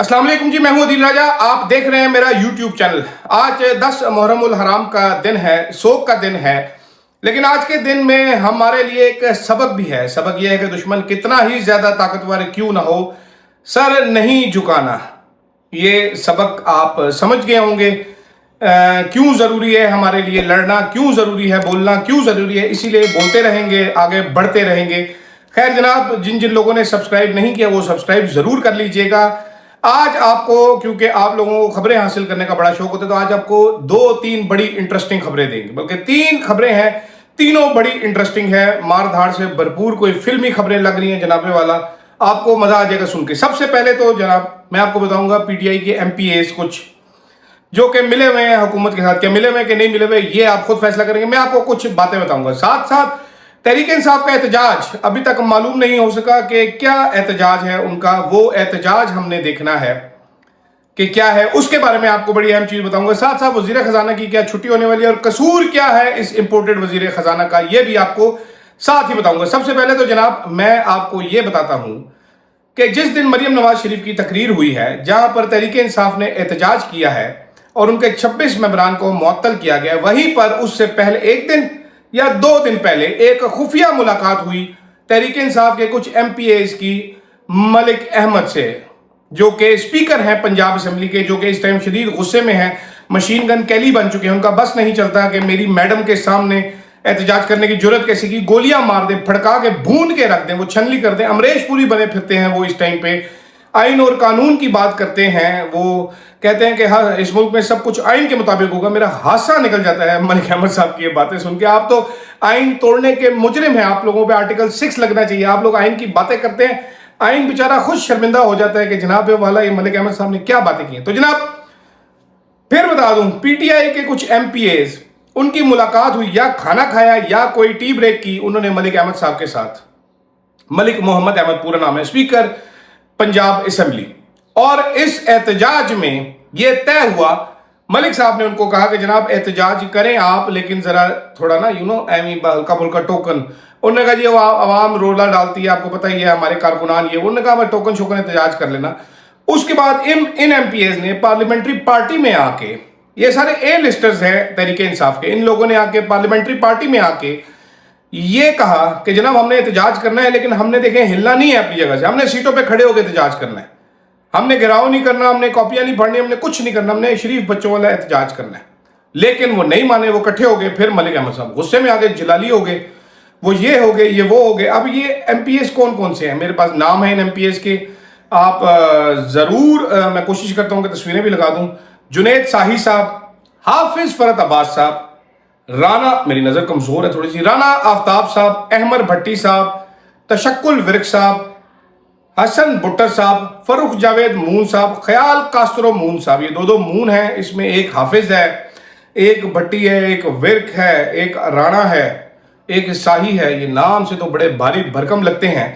अस्सलाम वालेकुम जी, मैं हूं अदील राजा। आप देख रहे हैं मेरा यूट्यूब चैनल। आज 10 मुहर्रमुल हराम का दिन है, सोग का दिन है। लेकिन आज के दिन में हमारे लिए एक सबक भी है। सबक यह है कि दुश्मन कितना ही ज्यादा ताकतवर क्यों ना हो, सर नहीं झुकाना। ये सबक आप समझ गए होंगे। क्यों ज़रूरी है हमारे लिए लड़ना, क्यों ज़रूरी है बोलना, क्यों ज़रूरी है, इसीलिए बोलते रहेंगे, आगे बढ़ते रहेंगे। खैर जनाब, जिन जिन लोगों ने सब्सक्राइब नहीं किया वो सब्सक्राइब ज़रूर कर लीजिएगा। आज आपको, क्योंकि आप लोगों को खबरें हासिल करने का बड़ा शौक होता है, तो आज आपको 2-3 बड़ी इंटरेस्टिंग खबरें देंगे। बल्कि 3 खबरें हैं, तीनों बड़ी इंटरेस्टिंग है, मारधाड़ से भरपूर, कोई फिल्मी खबरें लग रही हैं जनाबे वाला। आपको मजा आ जाएगा सुन के। सबसे पहले तो जनाब मैं आपको बताऊंगा पीटीआई के एमपीएस कुछ जो कि मिले हुए हैं हुकूमत के साथ। क्या मिले हुए हैं कि नहीं मिले हुए, ये आप खुद फैसला करेंगे। मैं आपको कुछ बातें बताऊंगा। साथ साथ तहरीक इंसाफ का एहतजाज अभी तक मालूम नहीं हो सका कि क्या एहतजाज है उनका। वो एहतजाज हमने देखना है कि क्या है, उसके बारे में आपको बड़ी अहम चीज बताऊंगा। साथ साथ वजीर खजाना की क्या छुट्टी होने वाली है और कसूर क्या है इस इंपोर्टेड वजीर खजाना का, यह भी आपको साथ ही बताऊंगा। सबसे पहले तो जनाब मैं आपको यह बताता हूं कि जिस दिन मरियम नवाज शरीफ की तकरीर हुई है, जहां पर तहरीक इंसाफ ने एहतजाज किया है और उनके 26 मेंबरान को मुअत्तल किया गया, वहीं पर उससे पहले 1 दिन या 2 दिन पहले एक खुफिया मुलाकात हुई तहरीक इंसाफ के कुछ एमपीएस की मलिक अहमद से, जो कि स्पीकर हैं पंजाब असेंबली के, जो कि इस टाइम शदीद गुस्से में हैं, मशीन गन कैली बन चुके हैं। उनका बस नहीं चलता कि मेरी मैडम के सामने एहतजाज करने की जरूरत कैसी की, गोलियां मार दें, फड़का के भून के रख दें, वो छनली कर दें। अमरीश पुरी बने फिरते हैं वो इस टाइम पे। आइन और कानून की बात करते हैं, वो कहते हैं कि हाँ इस मुल्क में सब कुछ आइन के मुताबिक होगा। मेरा हासा निकल जाता है मलिक अहमद साहब की ये बातें सुन के। आप तो आइन तोड़ने के मुजरिम हैं, आप लोगों पे आर्टिकल 6 लगना चाहिए। आप लोग आइन की बातें करते हैं, आइन बेचारा खुद शर्मिंदा हो जाता है कि जनाब वाला ये मलिक अहमद साहब ने क्या बातें की हैं। तो जनाब फिर बता दूं, पीटीआई के कुछ एमपीएस, उनकी मुलाकात हुई, या खाना खाया या कोई टी ब्रेक की उन्होंने मलिक अहमद साहब के साथ। मलिक मोहम्मद अहमद पूरा नाम है, स्पीकर पंजाब असेंबली। और इस एहतजाज में यह तय हुआ, मलिक साहब ने उनको कहा कि जनाब एहतजाज करें आप, लेकिन जरा थोड़ा ना एमी हल्का फुल्का टोकन। उन्होंने कहा जी वो आवाम रोला डालती है, आपको पता ही है, हमारे कारकुनान ये। उन्होंने कहा टोकन शोकन एहतजाज कर लेना। उसके बाद इन एमपीएस ने पार्लियामेंट्री पार्टी में आके, ये सारे ए लिस्टर्स हैं तहरीक इंसाफ के, इन लोगों ने आके पार्लियामेंट्री पार्टी में आके ये कहा कि जनाब हमने एहतजाज करना है, लेकिन हमने देखे हिलना नहीं है अपनी जगह से, हमने सीटों पे खड़े होकर एहतजाज करना है, हमने घेराव नहीं करना, हमने कॉपियां नहीं फाड़नी, हमने कुछ नहीं करना, हमने शरीफ बच्चों वाला एहतजाज करना है। लेकिन वो नहीं माने, वो इकट्ठे हो गए। फिर मलिक अहमद साहब गुस्से में आ गए, जलाली हो गए, वो ये हो गए, ये वो हो गए। अब ये एमपीएस कौन कौन से हैं, मेरे पास नाम है इन एमपीएस के, आप जरूर मैं कोशिश करता हूं कि तस्वीरें भी लगा दूं। जुनैद साही साहब, हाफिज फरत अब्बास साहब, राना, मेरी नजर कमजोर है थोड़ी सी, राना आफ्ताब साहब, अहमद भट्टी साहब, तशक्कुल विर्क साहब, हसन बुट्टर साहब, फरूख जावेद मून साहब, ख्याल कास्त्रो मून साहब। ये 2 मून हैं, इसमें एक हाफिज है, एक भट्टी है, एक विर्क है, एक राणा है, एक शाही है। ये नाम से तो बड़े भारी भरकम लगते हैं,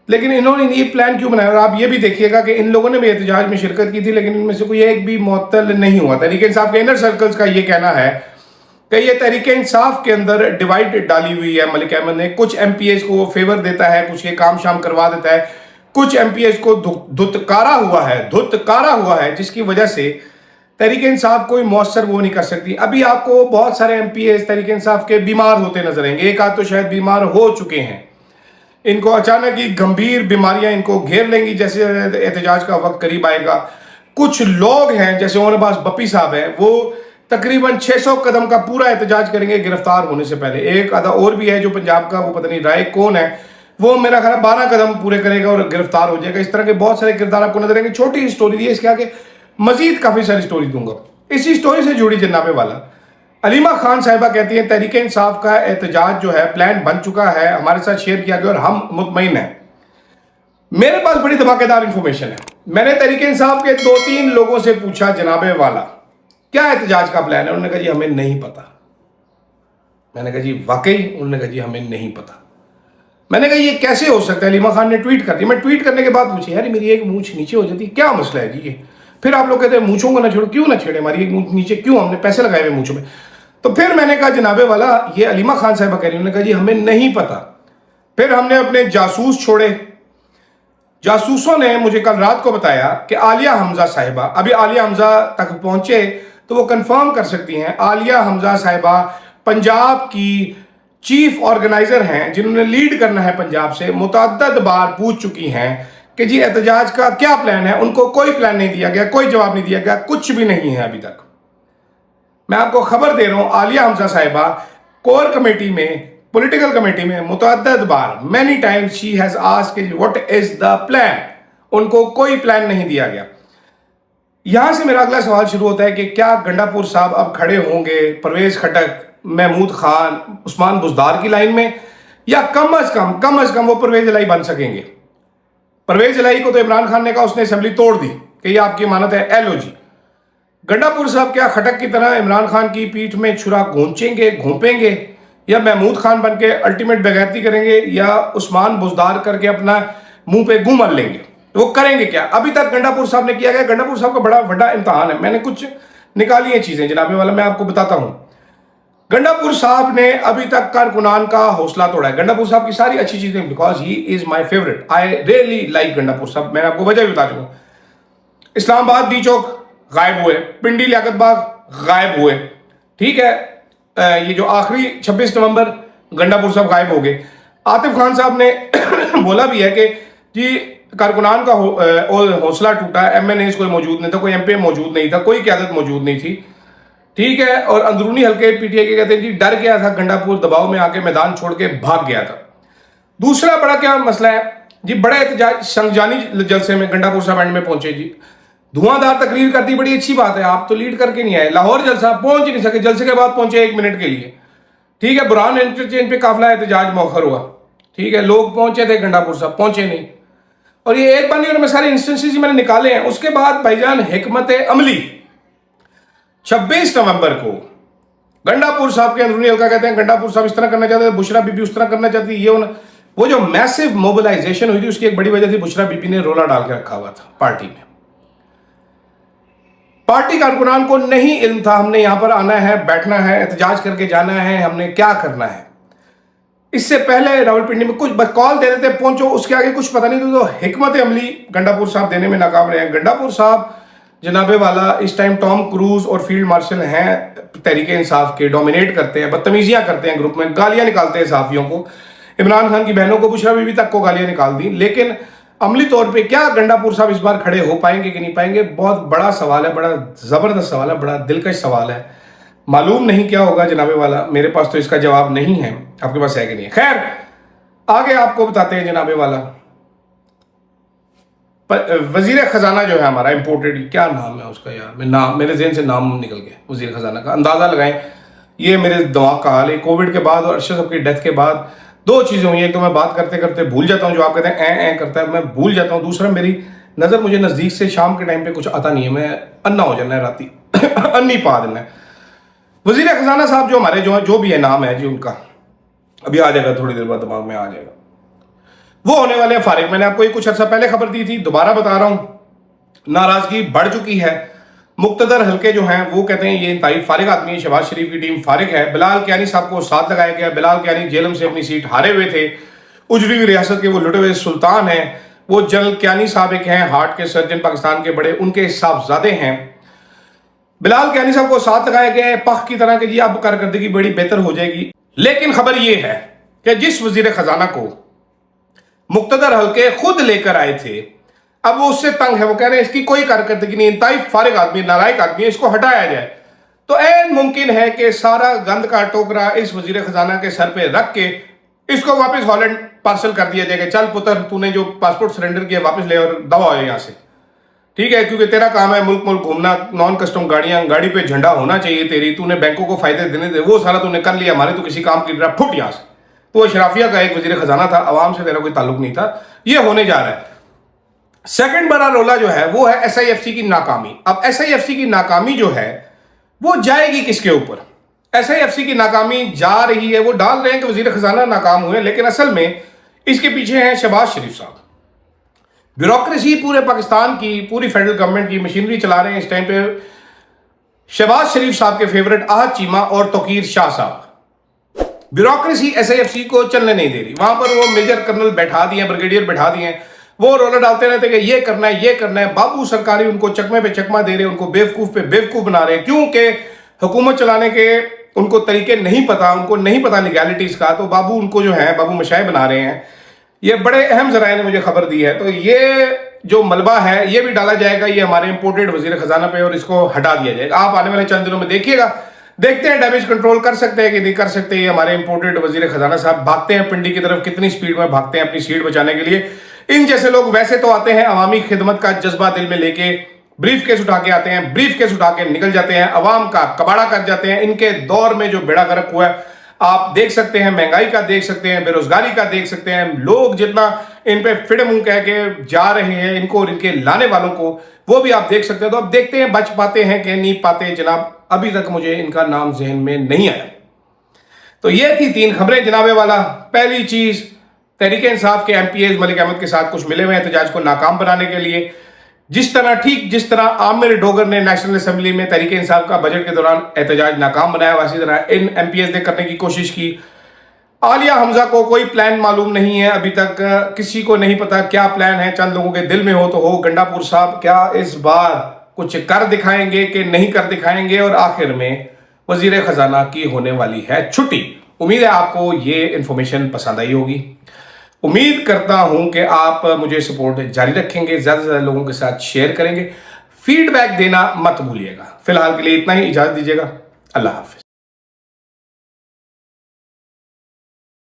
लेकिन इन्होंने ये प्लान क्यों बनाया? और आप ये भी देखिएगा कि इन लोगों ने भी एहतजाज में शिरकत की थी, लेकिन इनमें से कोई एक भी मुअत्तल नहीं हुआ। तहरीक इंसाफ के इनर सर्कल्स का ये कहना है कि ये तहरीक इंसाफ के अंदर डिवाइड डाली हुई है। मलिक अहमद ने कुछ एमपीएस को फेवर देता है, कुछ के काम शाम करवा देता है, कुछ एमपीएस को धुतकारा हुआ है, जिसकी वजह से तहरीक इंसाफ कोई मौसर वो नहीं कर सकती। अभी आपको बहुत सारे एमपीएस तहरीक इंसाफ के बीमार होते नजर आएंगे, एक आध तो शायद बीमार हो चुके हैं। इनको अचानक ही गंभीर बीमारियां इनको घेर लेंगी जैसे एहतजाज का वक्त करीब आएगा। कुछ लोग हैं जैसे उमर अब्बास बप्पी साहब हैं, वो तकरीबन 600 कदम का पूरा एहतजाज करेंगे गिरफ्तार होने से पहले। एक आधा और भी है जो पंजाब का, वो पता नहीं राय कौन है, वो मेरा ख्याल 12 कदम पूरे करेगा और गिरफ्तार हो जाएगा। इस तरह के बहुत सारे किरदार आपको नजर आएंगे। छोटी स्टोरी दी है, इसके आगे मजीद काफी सारी स्टोरी दूंगा। इसी स्टोरी से जुड़ी जनाबे वाला अलीमा खान साहिबा कहती है तहरीक इंसाफ का एहतजाज जो है प्लान बन चुका है, हमारे साथ शेयर किया गया और हम मुतमईन हैं। मेरे पास बड़ी धमाकेदार इंफॉर्मेशन है। मैंने तहरीक इंसाफ के 2-3 लोगों से पूछा जनाबे वाला क्या एहतजाज का प्लान है, उन्होंने कहा जी हमें नहीं पता। मैंने कहा जी वाकई? उन्होंने कहा जी हमें नहीं पता। मैंने कहा ये कैसे हो सकता है? अलीमा खान ने ट्वीट कर दी। मैं ट्वीट करने के बाद पूछी यार मेरी एक मूंछ नीचे हो जाती, क्या मसला है जी ये? फिर आप लोग कहते हैं मूंछों को ना छेड़ो, क्यों ना छेड़े, हमारी एक मूंछ नीचे क्यों, हमने पैसे लगाए हुए मूंछों में। तो फिर मैंने कहा जनाबे वाला ये अलीमा खान साहिबा कह रही, उन्होंने कहा जी हमें नहीं पता। फिर हमने अपने जासूस छोड़े, जासूसों ने मुझे कल रात को बताया कि आलिया हमजा साहिबा, अभी आलिया हमजा तक पहुंचे तो वो कंफर्म कर सकती हैं, आलिया हमजा साहिबा पंजाब की चीफ ऑर्गेनाइजर हैं, जिन्होंने लीड करना है पंजाब से, मुतअद्दिद बार पूछ चुकी हैं कि जी एहतजाज का क्या प्लान है। उनको कोई प्लान नहीं दिया गया, कोई जवाब नहीं दिया गया, कुछ भी नहीं है अभी तक। मैं आपको खबर दे रहा हूं, आलिया हमजा साहिबा कोर कमेटी में, पॉलिटिकल कमेटी में मुतअद्दिद बार many times she has asked what is the plan, उनको कोई प्लान नहीं दिया गया। यहां से मेरा अगला सवाल शुरू होता है कि क्या गंडापुर साहब अब खड़े होंगे परवेज खटक, महमूद खान, उस्मान बुज़दार की लाइन में, या कम अज कम वो परवेज इलाही बन सकेंगे। परवेज इलाही को तो इमरान खान ने कहा, उसने असेंबली तोड़ दी कि ये आपकी अमानत है, एलो जी। गंडापुर साहब क्या खटक की तरह इमरान खान की पीठ में छुरा घोंपेंगे, या महमूद खान बन के अल्टीमेट बेगैरती करेंगे, या उस्मान बुज़दार करके अपना मुंह पे गूं मल लेंगे? वो करेंगे क्या? अभी तक गंडापुर साहब ने किया गया। गंडापुर साहब का बड़ा बड़ा इम्तहान है। मैंने कुछ निकाली है चीजें जनाबे वाला, मैं आपको बताता हूं। गंडापुर साहब ने अभी तक कारकुनान का हौसला तोड़ा है। गंडापुर साहब की सारी अच्छी चीजें, because he is my favourite, I really like Gandapur साहब। मैंने आपको वजह भी बता चुका। इस्लामाबाद डी चौक गायब हुए, पिंडी लियाकत बाग गायब हुए, ठीक है। ये जो आखिरी 26 नवंबर गंडापुर साहब गायब हो गए। आतिफ खान साहब ने बोला भी है कि जी कारकुनान का हौसला टूटा, एमएनएस कोई मौजूद नहीं था, कोई एमपी मौजूद नहीं था, कोई क़यादत मौजूद नहीं थी, ठीक है। और अंदरूनी हल्के पीटीआई के कहते हैं जी डर गया था, गंडापुर दबाव में आके मैदान छोड़ के भाग गया था। दूसरा बड़ा क्या मसला है जी, बड़े एहतजाज संगजानी जलसे में गंडापुर साहब एंड में पहुंचे जी, धुआंधार तकरीर करती, बड़ी अच्छी बात है, आप तो लीड करके नहीं आए। लाहौर जलसा पहुंच ही नहीं सके, जलसे के बाद पहुंचे 1 मिनट के लिए, ठीक है। बुरहान इंटरचेंज पे काफिला एहतजाज मौखर हुआ, ठीक है, लोग पहुंचे थे, गंडापुर साहब पहुंचे नहीं। और ये एक बार नहीं, और मैं सारे इंस्टेंसेस मैंने निकाले हैं। उसके बाद भाईजान हिकमत अमली 26 नवंबर को गंडापुर साहब के अंदरूनी हल्का कहते हैं गंडापुर साहब इस तरह करना चाहते थे, बुशरा बीबी उस तरह करना चाहती, ये वो जो मैसिव मोबिलाइजेशन हुई थी उसकी एक बड़ी वजह थी बुशरा बीबी ने रोला डाल के रखा हुआ था पार्टी में। पार्टी कारकुनान को नहीं इल्म था हमने यहां पर आना है, बैठना है, एहतजाज करके जाना है, हमने क्या करना है। इससे पहले रावलपिंडी में कुछ कॉल दे देते पहुंचो, उसके आगे कुछ पता नहीं था। तो हिकमत अमली गंडापुर साहब देने में नाकाम रहे हैं। गंडापुर साहब जनाबे वाला इस टाइम टॉम क्रूज और फील्ड मार्शल हैं तहरीके इंसाफ के, डोमिनेट करते हैं, बदतमीजियां करते हैं ग्रुप में, गालियां निकालते हैं सहाफियों को, इमरान खान की बहनों को, बुशरा बीबी तक को गालियां निकाल दी। लेकिन अमली तौर पे क्या गंडापुर साहब इस बार खड़े हो पाएंगे कि नहीं पाएंगे, बहुत बड़ा सवाल है, बड़ा जबरदस्त सवाल है, बड़ा दिलकश सवाल है। मालूम नहीं क्या होगा जनाबे वाला, मेरे पास तो इसका जवाब नहीं है, आपके पास है कि नहीं। खैर आगे आपको बताते हैं जनाबे वाला। वजीर खजाना जो है हमारा इंपोर्टेड, क्या नाम है उसका यार, मेरे ज़हन से नाम निकल गया वजीर खजाना का। अंदाजा लगाएं, ये मेरे दिमाग का हाल है। कोविड के बाद और अरशद साहब की डेथ के बाद 2 चीज़ें हुई। एक तो मैं बात करते करते भूल जाता हूँ, जो आप कहते हैं ऐ करता है, मैं भूल जाता हूँ। दूसरा मेरी नज़र मुझे नज़दीक से शाम के टाइम पे कुछ आता नहीं है, मैं अन्ना हो जाना है राती अन्नी पा देना है। वजीर खजाना साहब जो हमारे जो भी है नाम है जी उनका, अभी आ जाएगा, थोड़ी देर बाद दिमाग में आ जाएगा, वो होने वाले हैं फारिग। मैंने आपको ये कुछ अर्सा पहले खबर दी थी, दोबारा बता रहा हूँ। नाराजगी बढ़ चुकी है। मुक्तदर हल्के जो हैं वो कहते हैं ये इंतहाई फारिग आदमी है, शहबाज शरीफ की टीम फारिग है। बिलाल कियानी साहब को साथ लगाया गया। बिलाल कियानी जेलम से अपनी सीट हारे हुए थे, उजड़ी हुई रियासत के वो लुटे हुए सुल्तान हैं। वो जनरल कियानी साहब एक हैं हार्ट के सर्जन, पाकिस्तान के बड़े, उनके साहबजादे हैं। बिलाल कियानी साहब को साथ लगाया गया है पख की तरह के जी अब कारकर्दगी बड़ी बेहतर हो जाएगी। लेकिन खबर ये है कि जिस वजीर खजाना को मुक्तदर हल्के खुद लेकर आए थे, अब वो उससे तंग है। वो कह रहे हैं इसकी कोई कारकर्दगी नहीं, इंतहाई फारिग आदमी, नालायक आदमी है, इसको हटाया जाए। तो ऐन मुमकिन है कि सारा गंद का टोकरा इस वजीर खजाना के सर पे रख के इसको वापस हॉलैंड पार्सल कर दिया जाएगा। चल पुत्र, तूने जो पासपोर्ट सरेंडर किया वापस ले और दवा है यहाँ से, ठीक है, क्योंकि तेरा काम है मुल्क मुल्क घूमना, नॉन कस्टम गाड़ियां, गाड़ी पे झंडा होना चाहिए तेरी, तूने बैंकों को फायदे देने थे, वो सारा तूने कर लिया, हमारे तो किसी काम की तरह फुट यहाँ से। तो अशराफिया का एक वजीर खजाना था, आवाम से तेरा कोई ताल्लुक नहीं था। ये होने जा रहा है। सेकंड बड़ा रोला जो है वो है एसआईएफसी की नाकामी। अब एसआईएफसी की नाकामी जो है वो जाएगी किसके ऊपर? एसआईएफसी की नाकामी जा रही है, वो डाल रहे हैं कि वजीर खजाना नाकाम हुए, लेकिन असल में इसके पीछे हैं शहबाज शरीफ साहब। ब्यूरोक्रेसी पूरे पाकिस्तान की, पूरी फेडरल गवर्नमेंट की मशीनरी चला रहे हैं इस टाइम पे शहबाज शरीफ साहब के फेवरेट आहद चीमा और तौकीर शाह साहब। ब्यूरोक्रेसी एसआईएफसी को चलने नहीं दे रही। वहां पर वो मेजर कर्नल बैठा दिए, ब्रिगेडियर बैठा दिए, वो रोला डालते रहते कि ये करना है, ये करना है। बाबू सरकारी उनको चकमे पे चकमा दे रहे हैं, उनको बेवकूफ़ पे बेवकूफ़ बना रहे हैं, क्योंकि हुकूमत चलाने के उनको तरीके नहीं पता, उनको नहीं पता लीगैलिटीज़ का। तो बाबू उनको जो है बाबू मशाए बना रहे हैं। ये बड़े अहम ज़राए ने मुझे खबर दी है। तो ये जो मलबा है ये भी डाला जाएगा, ये हमारे इंपोर्टेड वजीर खजाना पे, और इसको हटा दिया जाएगा। आप आने वाले चंद दिनों में देखिएगा, देखते हैं डैमेज कंट्रोल कर सकते हैं कि नहीं कर सकते। ये हमारे इंपोर्टेड वजीर खजाना साहब भागते हैं पिंडी की तरफ, कितनी स्पीड में भागते हैं अपनी सीट बचाने के लिए। इन जैसे लोग वैसे तो आते हैं अवामी खिदमत का जज्बा दिल में लेके, ब्रीफ केस उठा के आते हैं, ब्रीफ केस उठा के निकल जाते हैं, अवाम का कबाड़ा कर जाते हैं। इनके दौर में जो बेड़ा गर्क हुआ है आप देख सकते हैं, महंगाई का देख सकते हैं, बेरोजगारी का देख सकते हैं। लोग जितना इन पे फिड़ मुंह कह के जा रहे हैं इनको और इनके लाने वालों को, वो भी आप देख सकते हैं। तो अब देखते हैं बच पाते हैं कि नहीं पाते जनाब। अभी तक मुझे इनका नाम जहन में नहीं आया। तो ये थी 3 खबरें जनाबे वाला। पहली चीज, तहरीक इंसाफ के MPAs मलिक अहमद के साथ कुछ मिले हुए हैं एहतजाज को नाकाम बनाने के लिए। जिस तरह आमिर डोगर ने नेशनल असेंबली में तहरीक इंसाफ का बजट के दौरान एहतजाज नाकाम बनाया, वैसी तरह इन MPAs ने करने की कोशिश की। आलिया हमजा को कोई प्लान मालूम नहीं है अभी तक, किसी को नहीं पता क्या प्लान है। चंद लोगों के दिल में हो तो हो। गंडापुर साहब क्या इस बार कुछ कर दिखाएंगे कि नहीं कर दिखाएंगे? और आखिर में वजीर खजाना की होने वाली है छुट्टी। उम्मीद है आपको ये इंफॉर्मेशन पसंद आई होगी। उम्मीद करता हूं कि आप मुझे सपोर्ट जारी रखेंगे, ज्यादा से ज्यादा लोगों के साथ शेयर करेंगे, फीडबैक देना मत भूलिएगा। फिलहाल के लिए इतना ही, इजाजत दीजिएगा। अल्लाह हाफिज।